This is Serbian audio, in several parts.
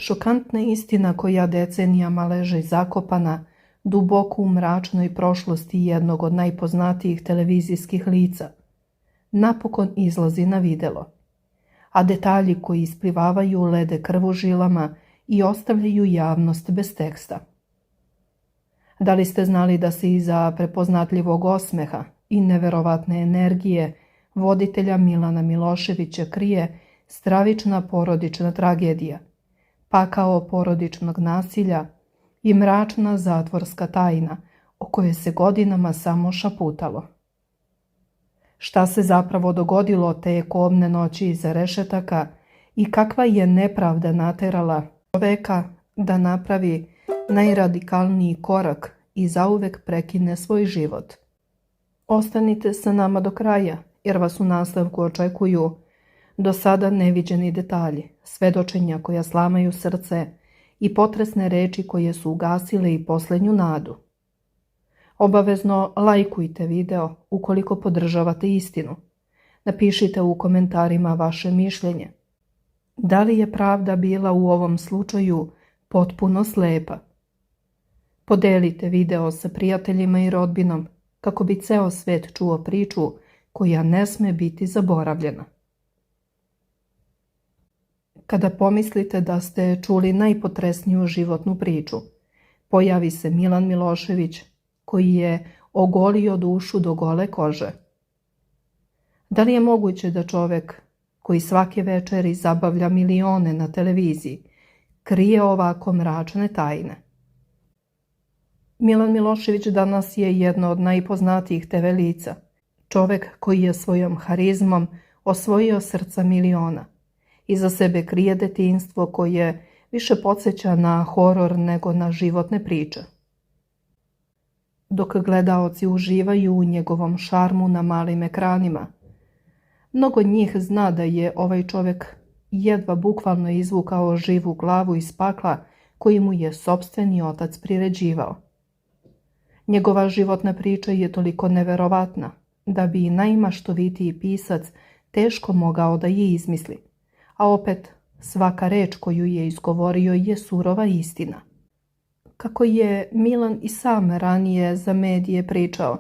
Šokantna istina koja decenijama leži zakopana duboko u mračnoj prošlosti jednog od najpoznatijih televizijskih lica, napokon izlazi na videlo, a detalji koji isplivavaju lede krv u žilama i ostavljaju javnost bez teksta. Da li ste znali da se iza prepoznatljivog osmeha i neverovatne energije voditelja Milana Miloševića krije stravična porodična tragedija, pakao porodičnog nasilja i mračna zatvorska tajna o kojoj se godinama samo šaputalo? Šta se zapravo dogodilo te kobne noći iza rešetaka i kakva je nepravda naterala čoveka da napravi najradikalniji korak i zauvek prekine svoj život? Ostanite sa nama do kraja, jer vas u nastavku očekuju do sada neviđeni detalji, svedočenja koja slamaju srce i potresne reči koje su ugasile i poslednju nadu. Obavezno lajkujte video ukoliko podržavate istinu. Napišite u komentarima vaše mišljenje. Da li je pravda bila u ovom slučaju potpuno slepa? Podelite video sa prijateljima i rodbinom kako bi ceo svet čuo priču koja ne sme biti zaboravljena. Kada pomislite da ste čuli najpotresniju životnu priču, pojavi se Milan Milošević koji je ogolio dušu do gole kože. Da li je moguće da čovek koji svake večeri zabavlja milione na televiziji krije ovako mračne tajne? Milan Milošević danas je jedno od najpoznatijih TV lica, čovek koji je svojom harizmom osvojio srca miliona. Iza sebe krije detinjstvo koje više podsjeća na horor nego na životne priče. Dok gledaoci uživaju u njegovom šarmu na malim ekranima, mnogo njih zna da je ovaj čovek jedva bukvalno izvukao živu glavu iz pakla koji mu je sopstveni otac priređivao. Njegova životna priča je toliko neverovatna da bi i najmaštovitiji pisac teško mogao da je izmisli, a opet svaka reč koju je izgovorio je surova istina. Kako je Milan i sam ranije za medije pričao,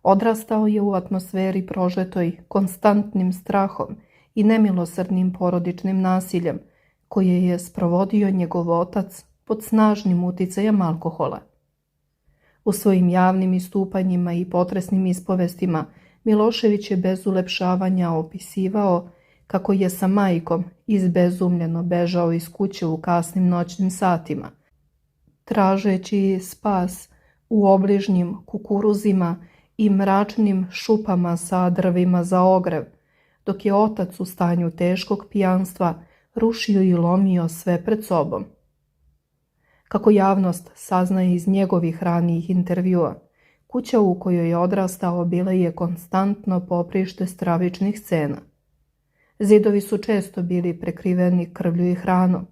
odrastao je u atmosferi prožetoj konstantnim strahom i nemilosrdnim porodičnim nasiljem koje je sprovodio njegov otac pod snažnim uticajem alkohola. U svojim javnim istupanjima i potresnim ispovestima Milošević je bez ulepšavanja opisivao kako je sa majkom izbezumljeno bežao iz kuće u kasnim noćnim satima, tražeći spas u obližnjim kukuruzima i mračnim šupama sa drvima za ogrev, dok je otac u stanju teškog pijanstva rušio i lomio sve pred sobom. Kako javnost saznaje iz njegovih ranijih intervjua, kuća u kojoj je odrastao bila je konstantno poprište stravičnih scena. Zidovi su često bili prekriveni krvlju i hranom,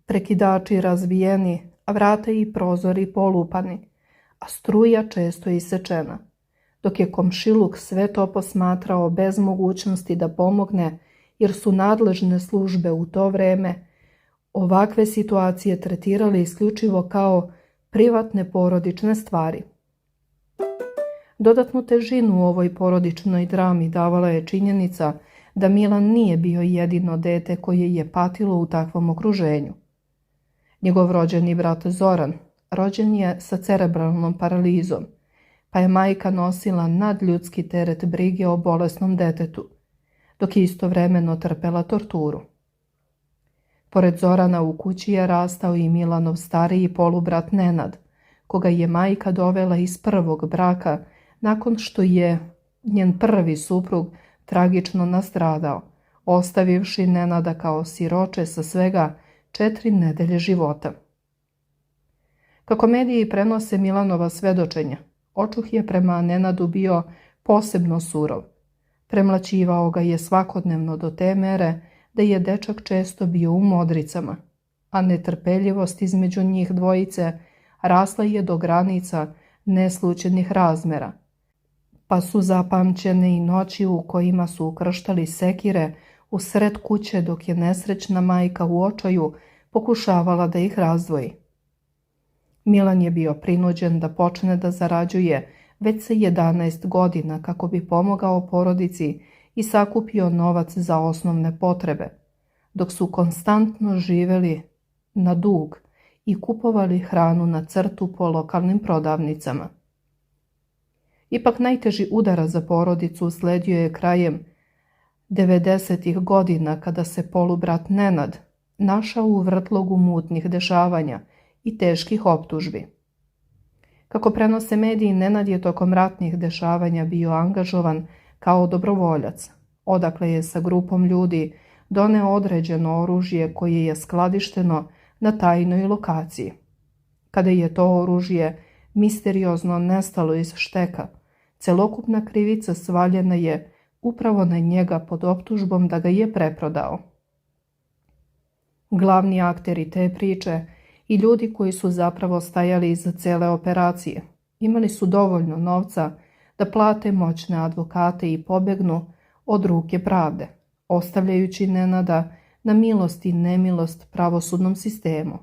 prekidači razbijeni, a vrata i prozori polupani, a struja često isečena, dok je komšiluk sve to posmatrao bez mogućnosti da pomogne, jer su nadležne službe u to vreme ovakve situacije tretirali isključivo kao privatne porodične stvari. Dodatnu težinu u ovoj porodičnoj drami davala je činjenica da Milan nije bio jedino dete koje je patilo u takvom okruženju. Njegov rođeni brat Zoran rođen je sa cerebralnom paralizom, pa je majka nosila nadljudski teret brige o bolesnom detetu, dok je istovremeno trpela torturu. Pored Zorana u kući je rastao i Milanov stariji polubrat Nenad, koga je majka dovela iz prvog braka nakon što je njen prvi suprug tragično nastradao, ostavivši Nenada kao siroče sa svega 4 nedelje života. Kako mediji prenose Milanova svedočenja, očuh je prema Nenadu bio posebno surov. Premlaćivao ga je svakodnevno do te mere da je dečak često bio u modricama, a netrpeljivost između njih dvojice rasla je do granica neslućenih razmera, pa su zapamćene i noći u kojima su ukrštali sekire u sred kuće dok je nesrećna majka u očaju pokušavala da ih razdvoji. Milan je bio prinuđen da počne da zarađuje već sa 11 godina kako bi pomogao porodici i sakupio novac za osnovne potrebe, dok su konstantno živeli na dug i kupovali hranu na crtu po lokalnim prodavnicama. Ipak najteži udarac za porodicu usledio je krajem 90-ih godina kada se polubrat Nenad našao u vrtlogu mutnih dešavanja i teških optužbi. Kako prenose mediji, Nenad je tokom ratnih dešavanja bio angažovan kao dobrovoljac, odakle je sa grupom ljudi doneo određeno oružje koje je skladišteno na tajnoj lokaciji. Kada je to oružje misteriozno nestalo iz šteka, celokupna krivica svaljena je upravo na njega pod optužbom da ga je preprodao. Glavni akteri te priče i ljudi koji su zapravo stajali iza cele operacije imali su dovoljno novca da plate moćne advokate i pobegnu od ruke pravde, ostavljajući Nenada na milost i nemilost pravosudnom sistemu.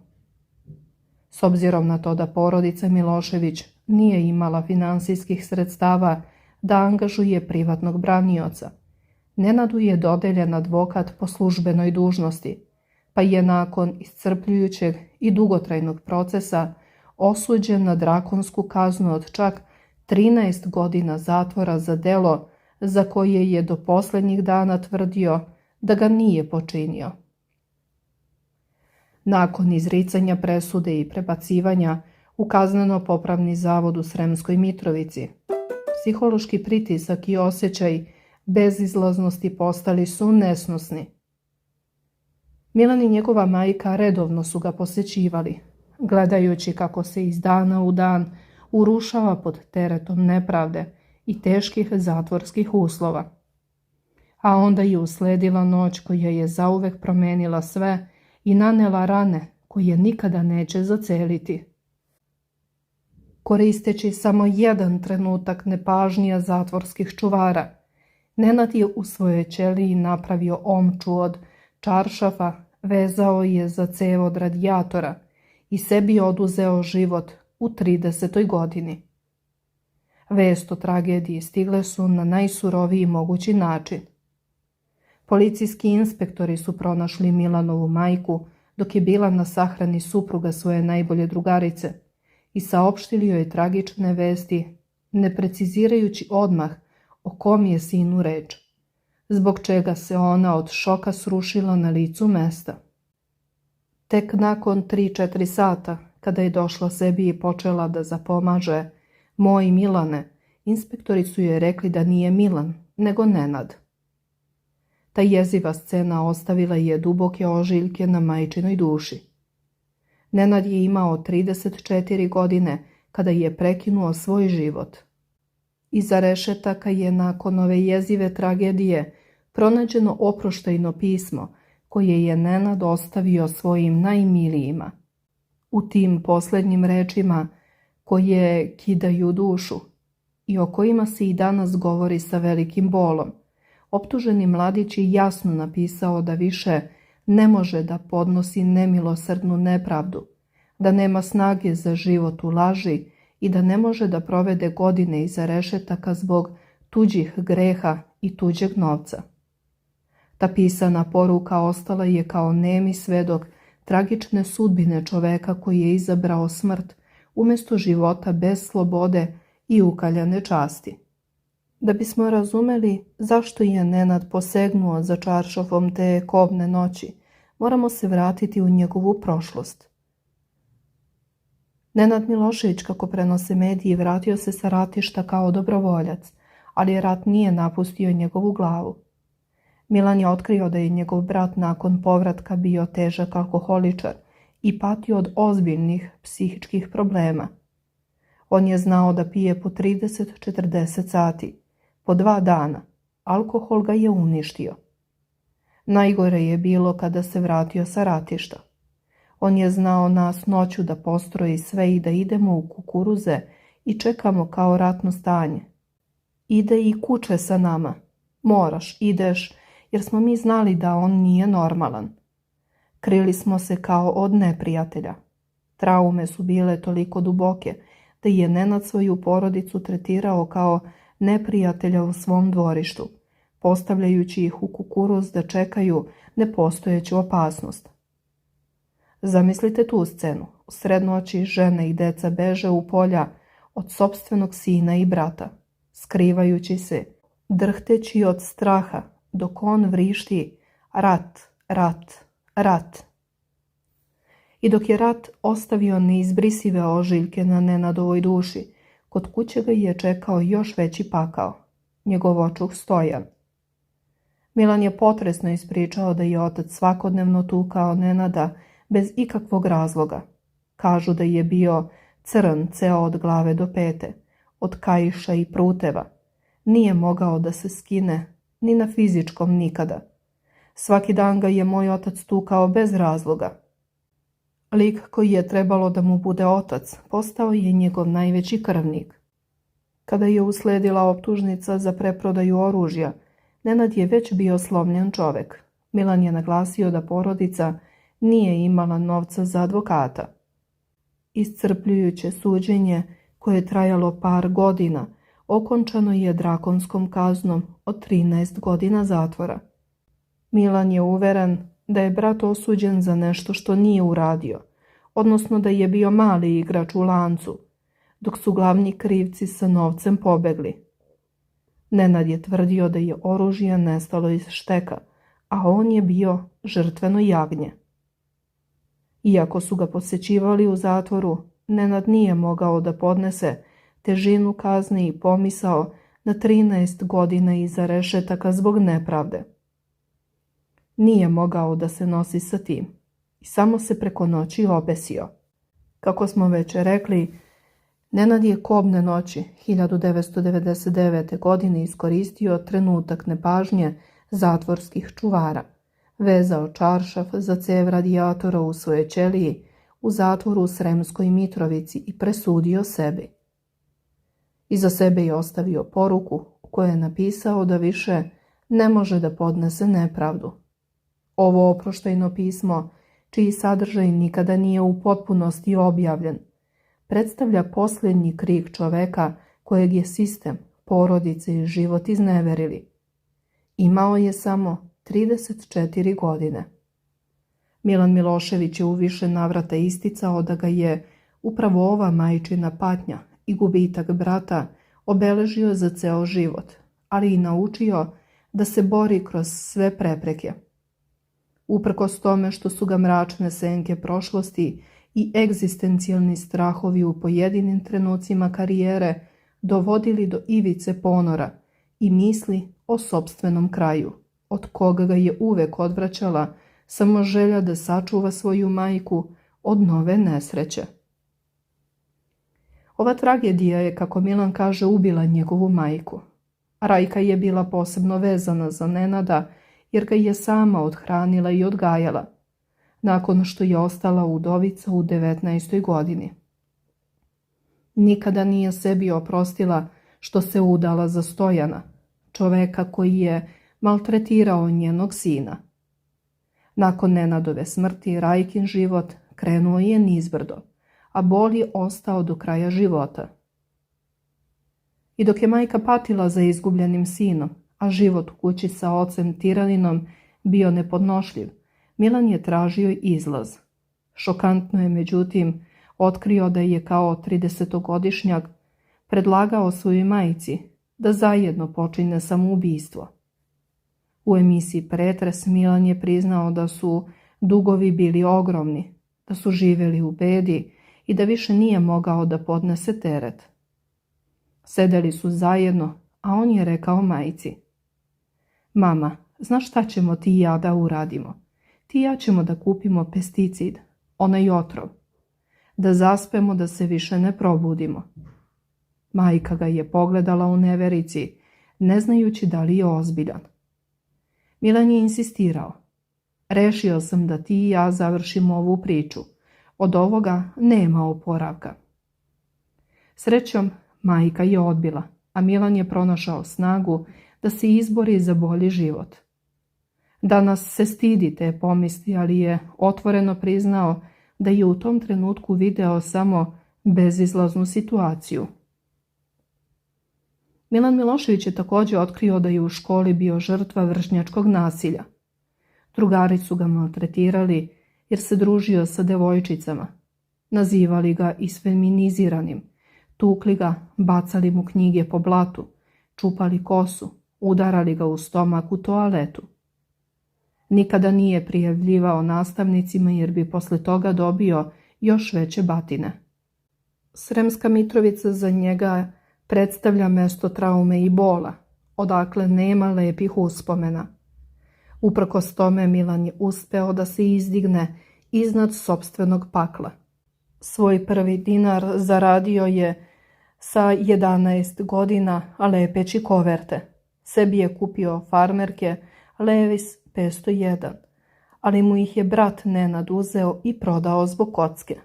S obzirom na to da porodica Milošević nije imala finansijskih sredstava da angažuje privatnog branioca, Nenadu je dodeljen advokat po službenoj dužnosti, pa je nakon iscrpljujućeg i dugotrajnog procesa osuđen na drakonsku kaznu od čak 13 godina zatvora za delo za koje je do posljednjih dana tvrdio da ga nije počinio. Nakon izricanja presude i prebacivanja u kazneno-popravni zavod u Sremskoj Mitrovici, psihološki pritisak i osjećaj bezizlaznosti postali su nesnosni. Milan i njegova majka redovno su ga posećivali, gledajući kako se iz dana u dan urušava pod teretom nepravde i teških zatvorskih uslova. A onda je usledila noć koja je zauvek promenila sve i nanela rane koje nikada neće zaceliti. Koristeći samo jedan trenutak nepažnja zatvorskih čuvara, Nenad je u svojoj ćeliji napravio omču od čaršafa, vezao je za cev od radijatora i sebi oduzeo život u 30. godini. Vest o tragediji stigle su na najsuroviji mogući način. Policijski inspektori su pronašli Milanovu majku dok je bila na sahrani supruga svoje najbolje drugarice i saopštili joj tragične vesti, ne precizirajući odmah o kom je sinu reč, zbog čega se ona od šoka srušila na licu mesta. Tek nakon 3-4 sata, kada je došla sebi i počela da zapomaže "Moj Milane", inspektori su joj rekli da nije Milan, nego Nenad. Ta jeziva scena ostavila je duboke ožiljke na majčinoj duši. Nenad je imao 34 godine kada je prekinuo svoj život. Iza rešetaka je nakon ove jezive tragedije pronađeno oproštajno pismo koje je Nenad ostavio svojim najmilijima. U tim posljednjim rečima koje kidaju dušu i o kojima se i danas govori sa velikim bolom, optuženi mladić je jasno napisao da više ne može da podnosi nemilosrdnu nepravdu, da nema snage za život u laži i da ne može da provede godine iza rešetaka zbog tuđih greha i tuđeg novca. Ta pisana poruka ostala je kao nemi svedok tragične sudbine čoveka koji je izabrao smrt umjesto života bez slobode i ukaljane časti. Da bismo razumeli zašto je Nenad posegnuo za čaršafom te kobne noći, moramo se vratiti u njegovu prošlost. Nenad Milošević, kako prenose mediji, vratio se sa ratišta kao dobrovoljac, ali rat nije napustio njegovu glavu. Milan je otkrio da je njegov brat nakon povratka bio težak alkoholičar i patio od ozbiljnih psihičkih problema. On je znao da pije po 30-40 sati, po 2 dana. Alkohol ga je uništio. Najgore je bilo kada se vratio sa ratišta. On je znao nas noću da postroji sve i da idemo u kukuruze i čekamo kao ratno stanje. Ide i kuće sa nama. Moraš, ideš, jer smo mi znali da on nije normalan. Krili smo se kao od neprijatelja. Traume su bile toliko duboke da je Nenad svoju porodicu tretirao kao neprijatelja u svom dvorištu, postavljajući ih u kukuruz da čekaju nepostojeću opasnost. Zamislite tu scenu. U sred noći žene i deca beže u polja od sopstvenog sina i brata, skrivajući se, drhteći od straha, dok on vrišti rat, rat, rat. I dok je rat ostavio neizbrisive ožiljke na Nenadovoj duši, kod kuće ga je čekao još veći pakao, njegov očuh Stojan. Milan je potresno ispričao da je otac svakodnevno tukao Nenada bez ikakvog razloga. Kažu da je bio crn ceo od glave do pete, od kaiša i pruteva. Nije mogao da se skine, ni na fizičkom nikada. Svaki dan ga je moj otac tukao bez razloga. Lik koji je trebalo da mu bude otac postao je njegov najveći krvnik. Kada je usledila optužnica za preprodaju oružja, Nenad je već bio slomljen čovek. Milan je naglasio da porodica nije imala novca za advokata. Iscrpljujuće suđenje, koje je trajalo par godina, okončano je drakonskom kaznom od 13 godina zatvora. Milan je uveren da je brat osuđen za nešto što nije uradio, odnosno da je bio mali igrač u lancu, dok su glavni krivci sa novcem pobegli. Nenad je tvrdio da je oružje nestalo iz šteka, a on je bio žrtveno jagnje. Iako su ga posećivali u zatvoru, Nenad nije mogao da podnese težinu kazne i pomisao na 13 godina iza rešetaka zbog nepravde. Nije mogao da se nosi sa tim i samo se preko noći obesio. Kako smo već rekli, Nenad je kobne noći 1999. godine iskoristio trenutak nepažnje zatvorskih čuvara, vezao čaršaf za cev radijatora u svojoj ćeliji u zatvoru u Sremskoj Mitrovici i presudio sebi. Iza sebe je ostavio poruku u kojoj je napisao da više ne može da podnese nepravdu. Ovo oproštajno pismo, čiji sadržaj nikada nije u potpunosti objavljen, predstavlja posljednji krik čoveka kojeg je sistem, porodice i život izneverili. Imao je samo 34 godine. Milan Milošević je u više navrata isticao da ga je upravo ova majčina patnja i gubitak brata obeležio za ceo život, ali i naučio da se bori kroz sve prepreke. Uprkos tome što su ga mračne senke prošlosti i egzistencijalni strahovi u pojedinim trenucima karijere dovodili do ivice ponora i misli o sopstvenom kraju, od koga ga je uvek odvraćala samo želja da sačuva svoju majku od nove nesreće. Ova tragedija je, kako Milan kaže, ubila njegovu majku. Rajka je bila posebno vezana za Nenada jer ga je sama othranila i odgajala, nakon što je ostala udovica u 19. godini. Nikada nije sebi oprostila što se udala za Stojana, čoveka koji je maltretirao njenog sina. Nakon Nenadove smrti Rajkin život krenuo je nizbrdo, a bol je ostao do kraja života. I dok je majka patila za izgubljenim sinom, a život u kući sa ocem tiraninom bio nepodnošljiv, Milan je tražio izlaz. Šokantno je, međutim, otkrio da je kao 30-godišnjak predlagao svojoj majci da zajedno počine samoubistvo. U emisiji Pretres Milan je priznao da su dugovi bili ogromni, da su živjeli u bedi i da više nije mogao da podnese teret. Sedeli su zajedno, a on je rekao majci: "Mama, znaš šta ćemo ti i ja da uradimo? Ti i ja ćemo da kupimo pesticid, onaj otrov. Da zaspemo da se više ne probudimo." Majka ga je pogledala u neverici, ne znajući da li je ozbiljan. Milan je insistirao: "Rešio sam da ti i ja završimo ovu priču. Od ovoga nema oporavka." Srećom, majka je odbila, a Milan je pronašao snagu da se izbori za bolji život. Danas se stidi te pomisli, ali je otvoreno priznao da je u tom trenutku video samo bezizlaznu situaciju. Milan Milošević je također otkrio da je u školi bio žrtva vršnjačkog nasilja. Drugari su ga maltretirali jer se družio sa devojčicama. Nazivali ga isfeminiziranim, tukli ga, bacali mu knjige po blatu, čupali kosu, udarali ga u stomak u toaletu. Nikada nije prijavljivao nastavnicima jer bi posle toga dobio još veće batine. Sremska Mitrovica za njega predstavlja mesto traume i bola, odakle nema lepih uspomena. Uprkos tome Milan je uspeo da se izdigne iznad sopstvenog pakla. Svoj prvi dinar zaradio je sa 11 godina lepeći koverte. Sebi je kupio farmerke Levis 501, ali mu ih je brat Nenad uzeo i prodao zbog kocke.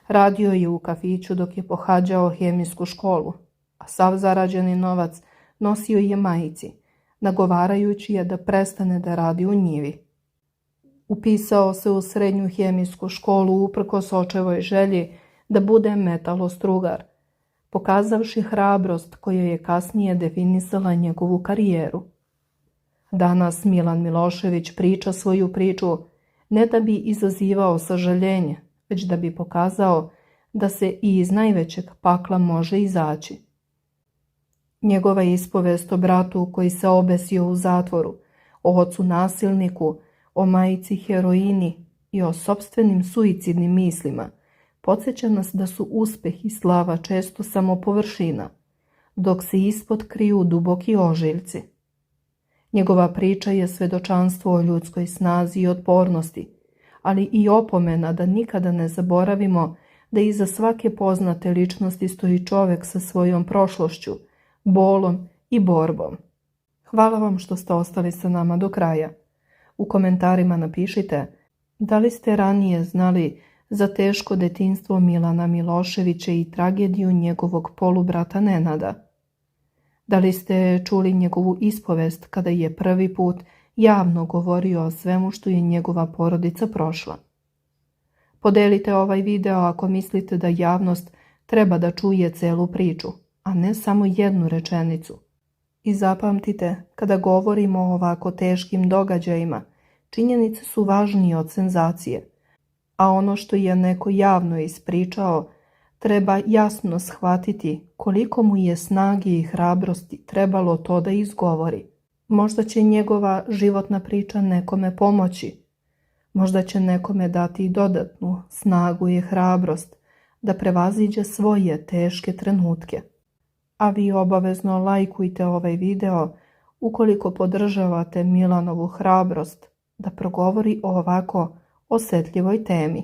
Radio je u kafiću dok je pohađao hemijsku školu, a sav zarađeni novac nosio je majici, nagovarajući je da prestane da radi u njivi. Upisao se u srednju hemijsku školu uprkos očevoj želji da bude metalostrugar, pokazavši hrabrost koja je kasnije definisala njegovu karijeru. Danas Milan Milošević priča svoju priču ne da bi izazivao sažaljenje, već da bi pokazao da se i iz najvećeg pakla može izaći. Njegova ispovest o bratu koji se obesio u zatvoru, o ocu nasilniku, o majici heroini i o sopstvenim suicidnim mislima podsjeća nas da su uspeh i slava često samo površina, dok se ispod kriju duboki ožiljci. Njegova priča je svedočanstvo o ljudskoj snazi i otpornosti, ali i opomena da nikada ne zaboravimo da iza svake poznate ličnosti stoji čovjek sa svojom prošlošću, bolom i borbom. Hvala vam što ste ostali sa nama do kraja. U komentarima napišite da li ste ranije znali za teško detinjstvo Milana Miloševića i tragediju njegovog polubrata Nenada. Da li ste čuli njegovu ispovest kada je prvi put javno govorio o svemu što je njegova porodica prošla. Podelite ovaj video ako mislite da javnost treba da čuje celu priču, a ne samo jednu rečenicu. I zapamtite, kada govorimo o ovako teškim događajima, činjenice su važnije od senzacije, a ono što je neko javno ispričao treba jasno shvatiti koliko mu je snage i hrabrosti trebalo to da izgovori. Možda će njegova životna priča nekome pomoći, možda će nekome dati dodatnu snagu i hrabrost da prevaziđe svoje teške trenutke. A vi obavezno lajkujte ovaj video ukoliko podržavate Milanovu hrabrost da progovori o ovako osjetljivoj temi.